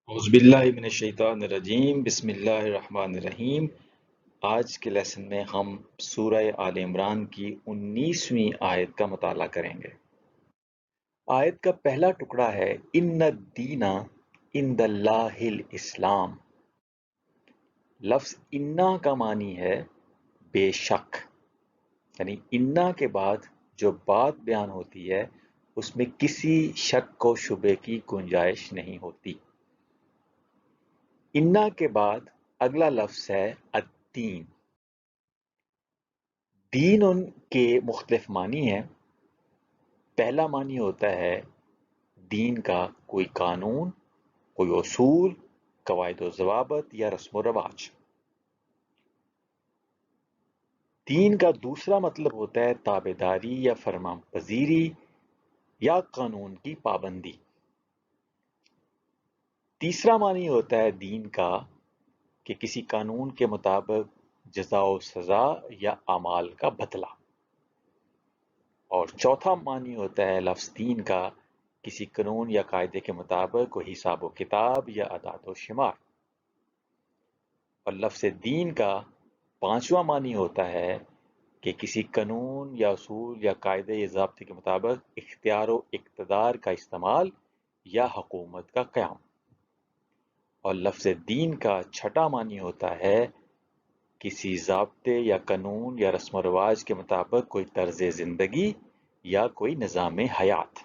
اعوذ باللہ من الشیطان الرجیم بسم اللہ الرحمن الرحیم۔ آج کے لیسن میں ہم سورہ آل عمران کی 19ویں آیت کا مطالعہ کریں گے۔ آیت کا پہلا ٹکڑا ہے ان الدین عند اللہ الاسلام۔ لفظ انا کا معنی ہے بے شک، یعنی انا کے بعد جو بات بیان ہوتی ہے اس میں کسی شک و شبے کی گنجائش نہیں ہوتی۔ انا کے بعد اگلا لفظ ہے الدین۔ دین ان کے مختلف معنی ہیں۔ پہلا معنی ہوتا ہے دین کا کوئی قانون، کوئی اصول، قواعد و ضوابط یا رسم و رواج۔ دین کا دوسرا مطلب ہوتا ہے تابعداری یا فرمان پذیری یا قانون کی پابندی۔ تیسرا معنی ہوتا ہے دین کا کہ کسی قانون کے مطابق جزا و سزا یا اعمال کا بدلہ۔ اور چوتھا معنی ہوتا ہے لفظ دین کا کسی قانون یا قاعدے کے مطابق کوئی حساب و کتاب یا اعداد و شمار۔ اور لفظ دین کا پانچواں معنی ہوتا ہے کہ کسی قانون یا اصول یا قاعدے یا ضابطے کے مطابق اختیار و اقتدار کا استعمال یا حکومت کا قیام۔ اور لفظ دین کا چھٹا معنی ہوتا ہے کسی ضابطے یا قانون یا رسم و رواج کے مطابق کوئی طرز زندگی یا کوئی نظام حیات۔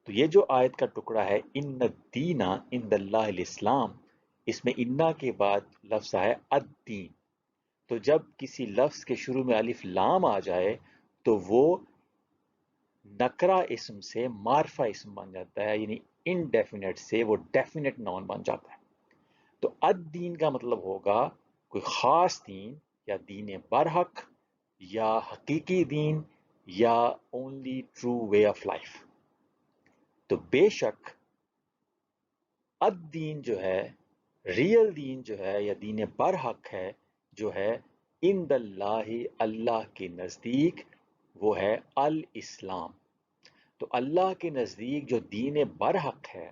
تو یہ جو آیت کا ٹکڑا ہے ان الدین عند اللہ الاسلام، اس میں انا کے بعد لفظ ہے الدین۔ تو جب کسی لفظ کے شروع میں الف لام آ جائے تو وہ نکرہ اسم سے معرفہ اسم بن جاتا ہے، یعنی انڈیفینٹ سے وہ ڈیفینٹ نون بن جاتا ہے۔ تو الدین کا مطلب ہوگا کوئی خاص دین یا دین برحق یا حقیقی دین یا only true way of life. تو بے شک الدین جو ہے، ریئل دین جو ہے یا دین برحق ہے جو ہے عند اللہ، اللہ کے نزدیک، وہ ہے الاسلام۔ تو اللہ کے نزدیک جو دین برحق ہے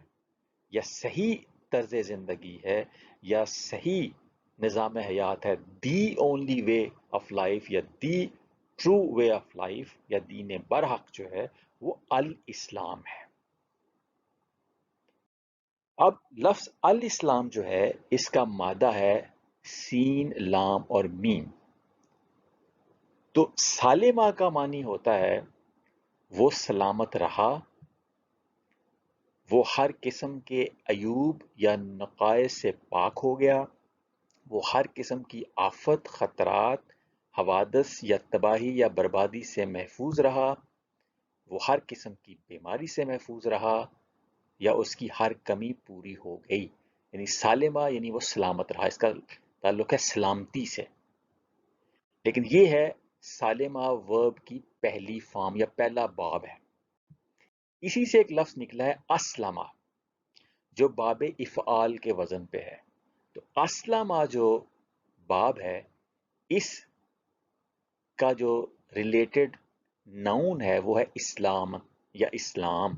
یا صحیح طرز زندگی ہے یا صحیح نظام حیات ہے، the only way of life یا the true way of life یا دین برحق جو ہے وہ الاسلام ہے۔ اب لفظ الاسلام جو ہے اس کا مادہ ہے سین، لام اور میم۔ تو سالمہ کا معنی ہوتا ہے وہ سلامت رہا، وہ ہر قسم کے عیوب یا نقائص سے پاک ہو گیا، وہ ہر قسم کی آفت، خطرات، حوادث یا تباہی یا بربادی سے محفوظ رہا، وہ ہر قسم کی بیماری سے محفوظ رہا یا اس کی ہر کمی پوری ہو گئی۔ یعنی سالمہ یعنی وہ سلامت رہا، اس کا تعلق ہے سلامتی سے۔ لیکن یہ ہے سالمہ ورب کی پہلی فارم یا پہلا باب ہے۔ اسی سے ایک لفظ نکلا ہے اسلمہ جو باب افعال کے وزن پہ ہے۔ تو اسلمہ جو باب ہے اس کا جو ریلیٹڈ ناؤن ہے وہ ہے اسلام یا اسلام۔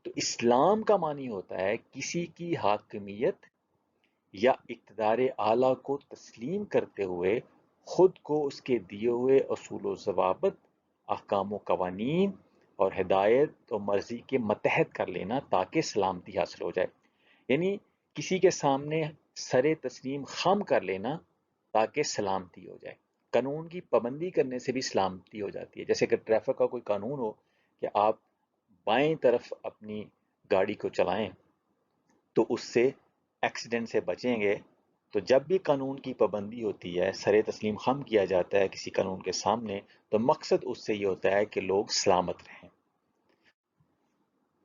تو اسلام کا معنی ہوتا ہے کسی کی حاکمیت یا اقتدار اعلیٰ کو تسلیم کرتے ہوئے خود کو اس کے دیے ہوئے اصول و ضوابط، احکام و قوانین اور ہدایت و مرضی کے متحد کر لینا تاکہ سلامتی حاصل ہو جائے۔ یعنی کسی کے سامنے سر تسلیم خم کر لینا تاکہ سلامتی ہو جائے۔ قانون کی پابندی کرنے سے بھی سلامتی ہو جاتی ہے۔ جیسے کہ ٹریفک کا کوئی قانون ہو کہ آپ بائیں طرف اپنی گاڑی کو چلائیں تو اس سے ایکسیڈنٹ سے بچیں گے۔ تو جب بھی قانون کی پابندی ہوتی ہے، سر تسلیم خم کیا جاتا ہے کسی قانون کے سامنے، تو مقصد اس سے یہ ہوتا ہے کہ لوگ سلامت رہیں۔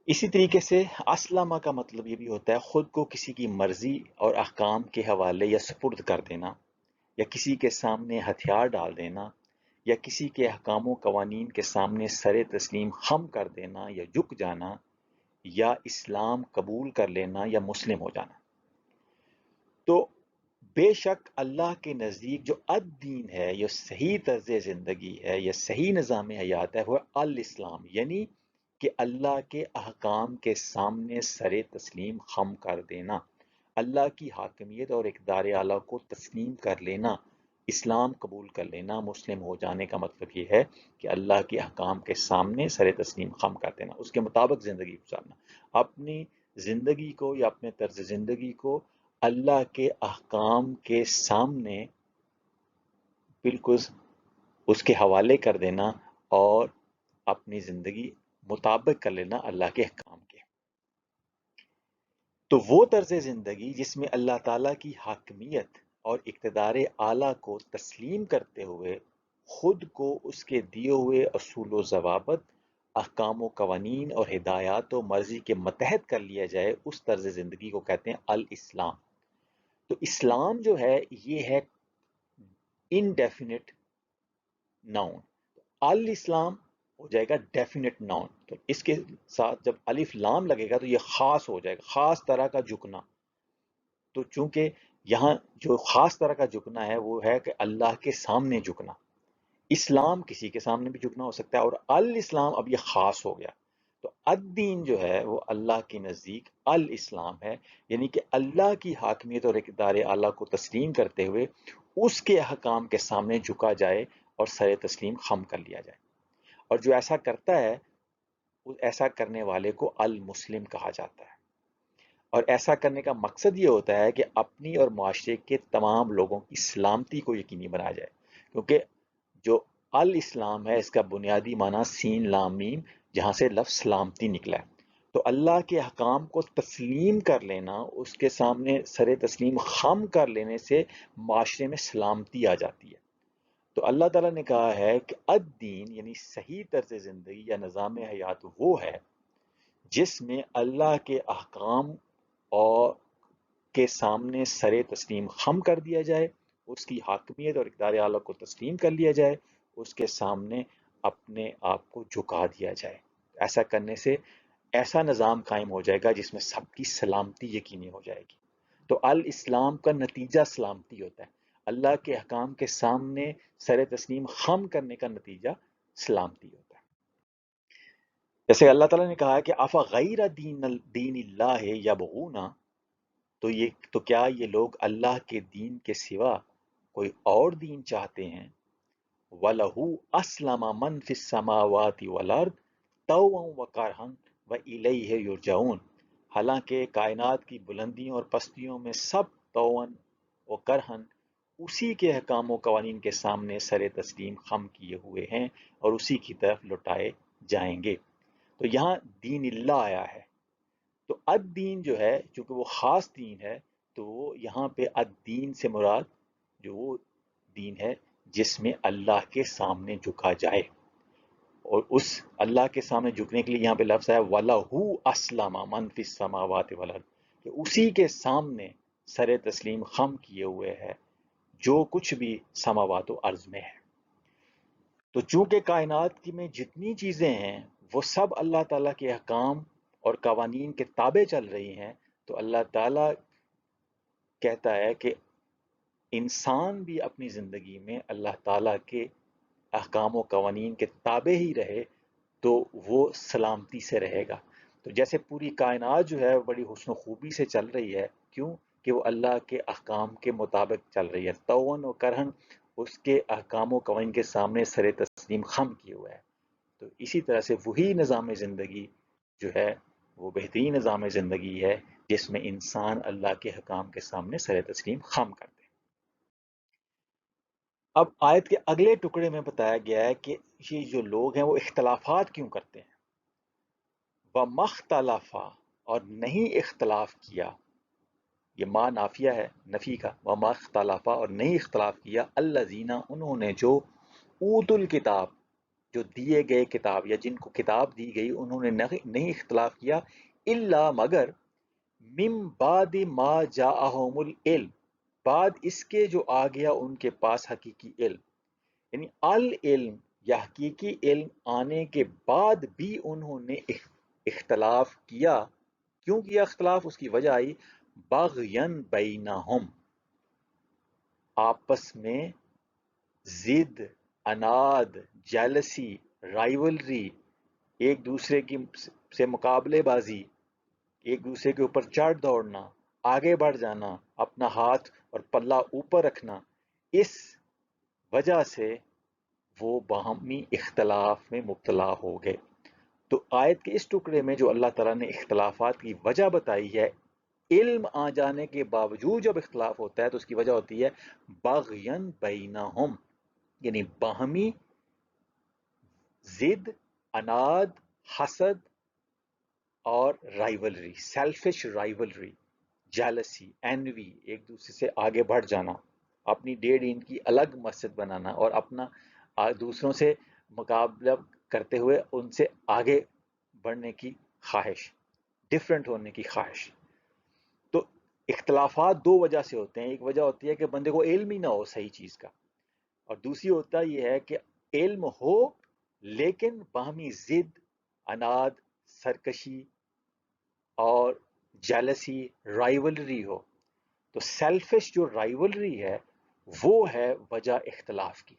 اسی طریقے سے اسلمہ کا مطلب یہ بھی ہوتا ہے خود کو کسی کی مرضی اور احکام کے حوالے یا سپرد کر دینا، یا کسی کے سامنے ہتھیار ڈال دینا، یا کسی کے احکام و قوانین کے سامنے سر تسلیم خم کر دینا یا جھک جانا، یا اسلام قبول کر لینا یا مسلم ہو جانا۔ تو بے شک اللہ کے نزدیک جو الدین ہے، یہ صحیح طرز زندگی ہے یا صحیح نظام حیات ہے، وہ الاسلام، یعنی کہ اللہ کے احکام کے سامنے سر تسلیم خم کر دینا، اللہ کی حاکمیت اور اقتدار اعلیٰ کو تسلیم کر لینا، اسلام قبول کر لینا، مسلم ہو جانے کا مطلب یہ ہے کہ اللہ کے احکام کے سامنے سر تسلیم خم کر دینا، اس کے مطابق زندگی گزارنا، اپنی زندگی کو یا اپنے طرز زندگی کو اللہ کے احکام کے سامنے بالکل اس کے حوالے کر دینا اور اپنی زندگی مطابق کر لینا اللہ کے احکام کے۔ تو وہ طرز زندگی جس میں اللہ تعالیٰ کی حاکمیت اور اقتدار اعلیٰ کو تسلیم کرتے ہوئے خود کو اس کے دیے ہوئے اصول و ضوابط، احکام و قوانین اور ہدایات و مرضی کے متحد کر لیا جائے، اس طرز زندگی کو کہتے ہیں الاسلام۔ تو اسلام جو ہے یہ ہے انڈیفینٹ ناؤن، الاسلام ہو جائے گا ڈیفینٹ ناؤن، تو اس کے ساتھ جب الف لام لگے گا تو یہ خاص ہو جائے گا، خاص طرح کا جھکنا۔ تو چونکہ یہاں جو خاص طرح کا جھکنا ہے وہ ہے کہ اللہ کے سامنے جھکنا، اسلام کسی کے سامنے بھی جھکنا ہو سکتا ہے، اور الاسلام اب یہ خاص ہو گیا۔ تو الدین جو ہے وہ اللہ کے نزدیک الاسلام ہے، یعنی کہ اللہ کی حاکمیت اور اقتدار اعلیٰ کو تسلیم کرتے ہوئے اس کے احکام کے سامنے جھکا جائے اور سر تسلیم خم کر لیا جائے، اور جو ایسا کرتا ہے ایسا کرنے والے کو المسلم کہا جاتا ہے۔ اور ایسا کرنے کا مقصد یہ ہوتا ہے کہ اپنی اور معاشرے کے تمام لوگوں کی سلامتی کو یقینی بنایا جائے، کیونکہ جو الاسلام ہے اس کا بنیادی معنی سین لام میم، جہاں سے لفظ سلامتی نکلا ہے۔ تو اللہ کے احکام کو تسلیم کر لینا، اس کے سامنے سر تسلیم خم کر لینے سے معاشرے میں سلامتی آ جاتی ہے۔ تو اللہ تعالیٰ نے کہا ہے کہ الدین یعنی صحیح طرز زندگی یا نظام حیات وہ ہے جس میں اللہ کے احکام اور کے سامنے سر تسلیم خم کر دیا جائے، اس کی حاکمیت اور اقتدار اعلیٰ کو تسلیم کر لیا جائے، اس کے سامنے اپنے آپ کو جھکا دیا جائے۔ ایسا کرنے سے ایسا نظام قائم ہو جائے گا جس میں سب کی سلامتی یقینی ہو جائے گی۔ تو الاسلام کا نتیجہ سلامتی ہوتا ہے، اللہ کے احکام کے سامنے سر تسلیم خم کرنے کا نتیجہ سلامتی ہوتا ہے۔ جیسے اللہ تعالیٰ نے کہا کہ آفا غیر دین اللہ یبغون، تو کیا یہ لوگ اللہ کے دین کے سوا کوئی اور دین چاہتے ہیں؟ وَلَهُ أَسْلَمَ مَنْ فِي السَّمَاوَاتِ وَالْأَرْضِ طَوْعًا وَكَرْهًا وَإِلَيْهِ يُرْجَعُونَ، حالانکہ کائنات کی بلندیوں اور پستیوں میں سب طوعاً و کرہن اسی کے احکام و قوانین کے سامنے سر تسلیم خم کیے ہوئے ہیں اور اسی کی طرف لوٹائے جائیں گے۔ تو یہاں دین اللہ آیا ہے، تو الدین جو ہے چونکہ وہ خاص دین ہے، تو وہ یہاں پہ الدین سے مراد جو وہ دین ہے جس میں اللہ کے سامنے جھکا جائے، اور اس اللہ کے سامنے جھکنے کے لیے یہاں پہ لفظ ہے وَلَهُ أَسْلَمَ مَنْ فِي السَّمَاوَاتِ وَالْأَرْضِ، کہ اسی کے سامنے سر تسلیم خم کیے ہوئے ہے جو کچھ بھی سماوات و ارض میں ہے۔ تو چونکہ کائنات کی میں جتنی چیزیں ہیں وہ سب اللہ تعالیٰ کے احکام اور قوانین کے تابع چل رہی ہیں، تو اللہ تعالیٰ کہتا ہے کہ انسان بھی اپنی زندگی میں اللہ تعالیٰ کے احکام و قوانین کے تابع ہی رہے تو وہ سلامتی سے رہے گا۔ تو جیسے پوری کائنات جو ہے بڑی حسن و خوبی سے چل رہی ہے، کیوں کہ وہ اللہ کے احکام کے مطابق چل رہی ہے، طوعاً و کرہن اس کے احکام و قوانین کے سامنے سر تسلیم خم کیے ہوئے ہے۔ تو اسی طرح سے وہی نظام زندگی جو ہے وہ بہترین نظام زندگی ہے جس میں انسان اللہ کے حکام کے سامنے سر تسلیم خم کر دے۔ اب آیت کے اگلے ٹکڑے میں بتایا گیا ہے کہ یہ جو لوگ ہیں وہ اختلافات کیوں کرتے ہیں۔ وَمَخْتَلَفَ، اور نہیں اختلاف کیا، یہ ما نافیہ ہے نفی کا، وَمَخْتَلَفَ، اور نہیں اختلاف کیا، الَّذِينَ، انہوں نے جو اوتوا الکتاب، جو دیے گئے کتاب یا جن کو کتاب دی گئی انہوں نے نہیں اختلاف کیا، الا مگر من بعد ما جاءہم العلم، بعد اس کے جو آ گیا ان کے پاس حقیقی علم، یعنی العلم یا حقیقی علم آنے کے بعد بھی انہوں نے اختلاف کیا۔ کیوں کیا اختلاف؟ اس کی وجہ آئی بغین بینہم، آپس میں ضد، اناد، جیلسی، رائیولری، ایک دوسرے کی سے مقابلے بازی، ایک دوسرے کے اوپر چڑھ دوڑنا، آگے بڑھ جانا، اپنا ہاتھ اور پلہ اوپر رکھنا، اس وجہ سے وہ باہمی اختلاف میں مبتلا ہو گئے۔ تو آیت کے اس ٹکڑے میں جو اللہ تعالیٰ نے اختلافات کی وجہ بتائی ہے، علم آ جانے کے باوجود جب اختلاف ہوتا ہے تو اس کی وجہ ہوتی ہے بغین بینہم، یعنی باہمی ضد، اناد، حسد اور رائیولری، سیلفش رائیولری، جیلسی، اینوی، ایک دوسرے سے آگے بڑھ جانا، اپنی ڈیڑھ ان کی الگ مسجد بنانا اور اپنا دوسروں سے مقابلہ کرتے ہوئے ان سے آگے بڑھنے کی خواہش، ڈفرینٹ ہونے کی خواہش۔ تو اختلافات دو وجہ سے ہوتے ہیں، ایک وجہ ہوتی ہے کہ بندے کو علم ہی نہ ہو صحیح چیز کا، اور دوسری ہوتا یہ ہے کہ علم ہو لیکن باہمی ضد، اناد، سرکشی اور جیلسی، رائیولری ہو۔ تو سیلفش جو رائیولری ہے وہ ہے وجہ اختلاف کی۔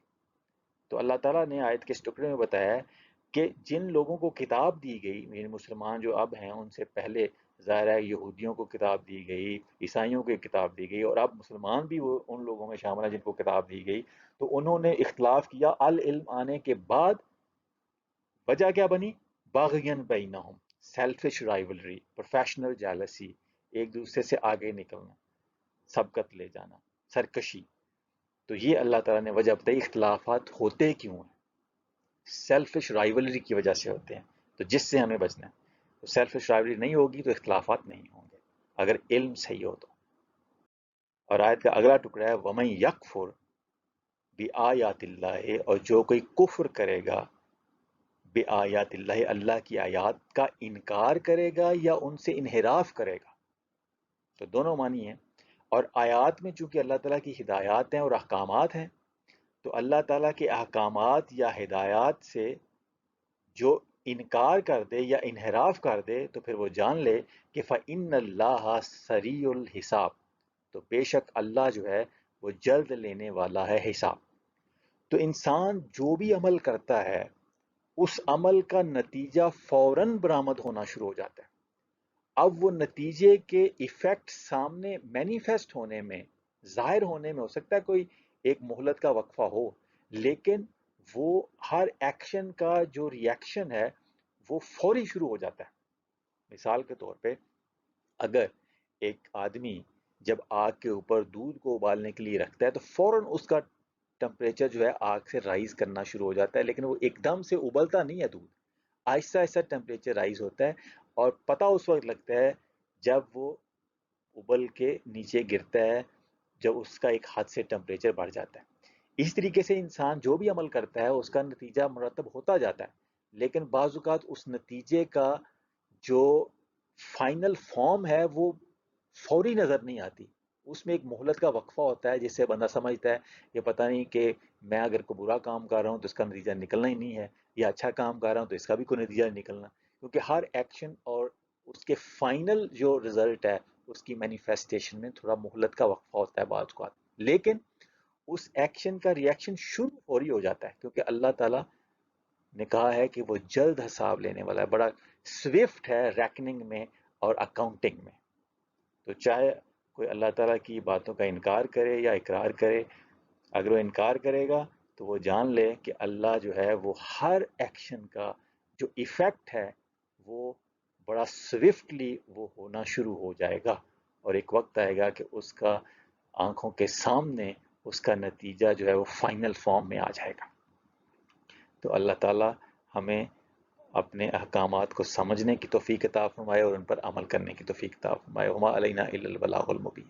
تو اللہ تعالیٰ نے آیت کے اس ٹکڑے میں بتایا ہے کہ جن لوگوں کو کتاب دی گئی، یعنی مسلمان جو اب ہیں، ان سے پہلے ظاہر ہے یہودیوں کو کتاب دی گئی، عیسائیوں کو کتاب دی گئی، اور اب مسلمان بھی وہ ان لوگوں میں شامل ہیں جن کو کتاب دی گئی، تو انہوں نے اختلاف کیا العلم آنے کے بعد۔ وجہ کیا بنی؟ باغین بینہم، سیلفش رائیولری، پروفیشنل جیلسی، ایک دوسرے سے آگے نکلنا، سبقت لے جانا، سرکشی۔ تو یہ اللہ تعالیٰ نے وجہ بتائی اختلافات ہوتے کیوں ہیں، سیلفش رائیولری کی وجہ سے ہوتے ہیں، تو جس سے ہمیں بچنا ہے۔ تو سیلفش رائیولری نہیں ہوگی تو اختلافات نہیں ہوں گے، اگر علم صحیح ہو تو۔ اور آیت کا اگلا ٹکڑا ہے وَمَن یکفر بِآیاتِ اللہ، اور جو کوئی کفر کرے گا بِآیاتِ اللہ، اللہ کی آیات کا انکار کرے گا یا ان سے انحراف کرے گا، تو دونوں معنی ہیں۔ اور آیات میں چونکہ اللہ تعالیٰ کی ہدایات ہیں اور احکامات ہیں، تو اللہ تعالیٰ کے احکامات یا ہدایات سے جو انکار کر دے یا انحراف کر دے تو پھر وہ جان لے کہ فَإِنَّ اللَّهَ سَرِيعُ الْحِسَابِ، تو بے شک اللہ جو ہے وہ جلد لینے والا ہے حساب۔ تو انسان جو بھی عمل کرتا ہے اس عمل کا نتیجہ فوراً برآمد ہونا شروع ہو جاتا ہے۔ اب وہ نتیجے کے ایفیکٹ سامنے مینیفیسٹ ہونے میں، ظاہر ہونے میں ہو سکتا ہے کوئی ایک مہلت کا وقفہ ہو، لیکن وہ ہر ایکشن کا جو ری ایکشن ہے وہ فوری شروع ہو جاتا ہے۔ مثال کے طور پہ اگر ایک آدمی جب آگ کے اوپر دودھ کو ابالنے کے لیے رکھتا ہے تو فوراً اس کا ٹمپریچر جو ہے آگ سے رائز کرنا شروع ہو جاتا ہے، لیکن وہ ایک دم سے ابلتا نہیں ہے دودھ، آہستہ آہستہ ٹمپریچر رائز ہوتا ہے، اور پتہ اس وقت لگتا ہے جب وہ ابل کے نیچے گرتا ہے، جب اس کا ایک حد سے ٹمپریچر بڑھ جاتا ہے۔ اس طریقے سے انسان جو بھی عمل کرتا ہے اس کا نتیجہ مرتب ہوتا جاتا ہے، لیکن بعض اوقات اس نتیجے کا جو فائنل فارم ہے وہ فوری نظر نہیں آتی، اس میں ایک مہلت کا وقفہ ہوتا ہے جس سے بندہ سمجھتا ہے یہ پتہ نہیں کہ میں اگر کوئی برا کام کر رہا ہوں تو اس کا نتیجہ نکلنا ہی نہیں ہے، یا اچھا کام کر رہا ہوں تو اس کا بھی کوئی نتیجہ نہیں نکلنا، کیونکہ ہر ایکشن اور اس کے فائنل جو رزلٹ ہے اس کی مینیفیسٹیشن میں تھوڑا مہلت کا وقفہ ہوتا ہے بعض اوقات، لیکن اس ایکشن کا ری ایکشن شروع فوری ہو جاتا ہے، کیونکہ اللہ تعالیٰ نے کہا ہے کہ وہ جلد حساب لینے والا ہے، بڑا سوئفٹ ہے ریکننگ میں اور اکاؤنٹنگ میں۔ تو چاہے کوئی اللہ تعالیٰ کی باتوں کا انکار کرے یا اقرار کرے، اگر وہ انکار کرے گا تو وہ جان لے کہ اللہ جو ہے وہ ہر ایکشن کا جو ایفیکٹ ہے وہ بڑا سوئفٹلی وہ ہونا شروع ہو جائے گا، اور ایک وقت آئے گا کہ اس کا آنکھوں کے سامنے اس کا نتیجہ جو ہے وہ فائنل فارم میں آ جائے گا۔ تو اللہ تعالیٰ ہمیں اپنے احکامات کو سمجھنے کی توفیق عطا فرمائے اور ان پر عمل کرنے کی توفیق عطا فرمائے۔ وما علینا الا البلاغ المبین۔